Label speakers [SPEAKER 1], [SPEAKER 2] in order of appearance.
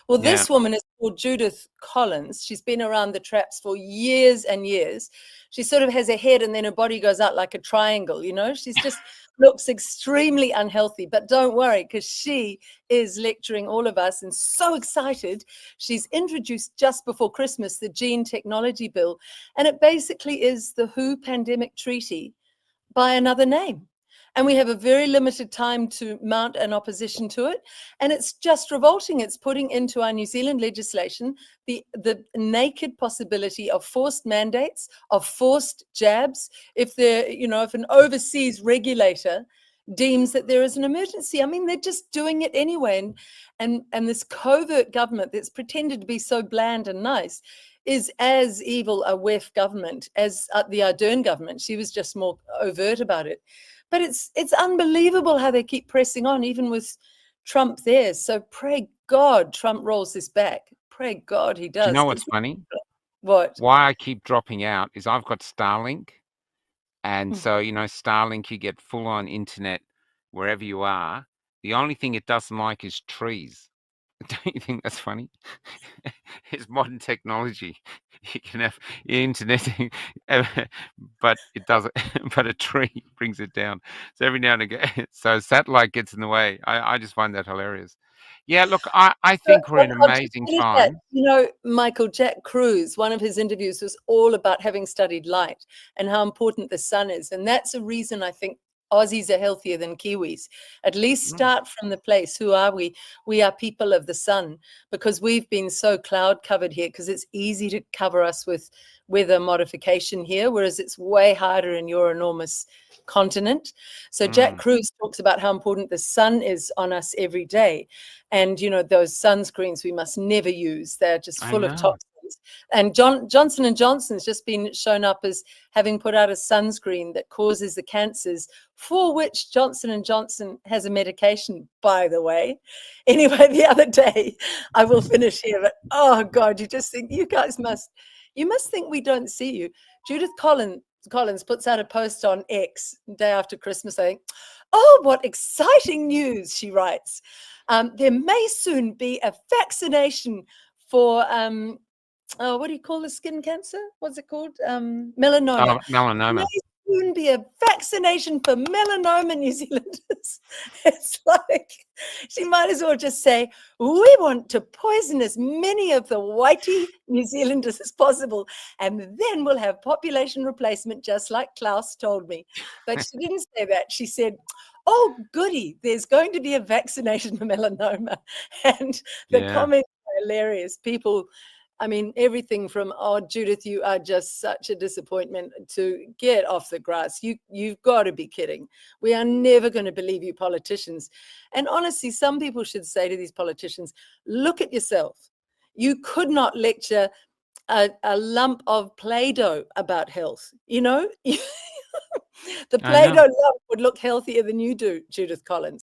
[SPEAKER 1] Well,
[SPEAKER 2] Yeah.
[SPEAKER 1] this woman is called Judith Collins. She's been around the traps for years and years. She sort of has a head and then her body goes out like a triangle, you know? She's just looks extremely unhealthy, but don't worry, because she is lecturing all of us and so excited. She's introduced just before Christmas the gene technology bill, and it basically is the WHO pandemic treaty by another name. And we have a very limited time to mount an opposition to it. And it's just revolting. It's putting into our New Zealand legislation the naked possibility of forced mandates, of forced jabs, if if an overseas regulator deems that there is an emergency. I mean, they're just doing it anyway. And this covert government that's pretended to be so bland and nice is as evil a WEF government as the Ardern government. She was just more overt about it. But it's unbelievable how they keep pressing on, even with Trump there. So pray God Trump rolls this back. Pray God he does.
[SPEAKER 2] Do you know what's funny?
[SPEAKER 1] What?
[SPEAKER 2] Why I keep dropping out is I've got Starlink. And so, Starlink, you get full on internet wherever you are. The only thing it doesn't like is trees. Don't you think that's funny? It's modern technology. You can have internet, but it doesn't. But a tree brings it down. So every now and again, so satellite gets in the way. I just find that hilarious. Yeah, look, I think we're in amazing times.
[SPEAKER 1] Michael, Jack Cruz, one of his interviews was all about having studied light and how important the sun is. And that's a reason I think Aussies are healthier than Kiwis. At least start from the place. Who are we? We are people of the sun, because we've been so cloud covered here, because it's easy to cover us with weather modification here, whereas it's way harder in your enormous continent. So Jack Cruz talks about how important the sun is on us every day. And, those sunscreens we must never use. They're just full of toxins. And Johnson & Johnson's just been shown up as having put out a sunscreen that causes the cancers for which Johnson & Johnson has a medication, by the way. Anyway, the other day, I will finish here, but oh God, you just think you must think we don't see you. Judith Collins puts out a post on X day after Christmas saying, "Oh, what exciting news," she writes. There may soon be a vaccination for what do you call the skin cancer? What's it called? Melanoma.
[SPEAKER 2] Oh, melanoma.
[SPEAKER 1] May soon be a vaccination for melanoma, New Zealanders. It's like she might as well just say, we want to poison as many of the whitey New Zealanders as possible, and then we'll have population replacement, just like Klaus told me. But she didn't say that. She said, oh, goody, there's going to be a vaccination for melanoma. And the comments are hilarious. People, I mean, everything from, oh, Judith, you are just such a disappointment, to get off the grass. You've got to be kidding. We are never going to believe you politicians. And honestly, some people should say to these politicians, look at yourself. You could not lecture a lump of Play-Doh about health, The Play-Doh lump would look healthier than you do, Judith Collins.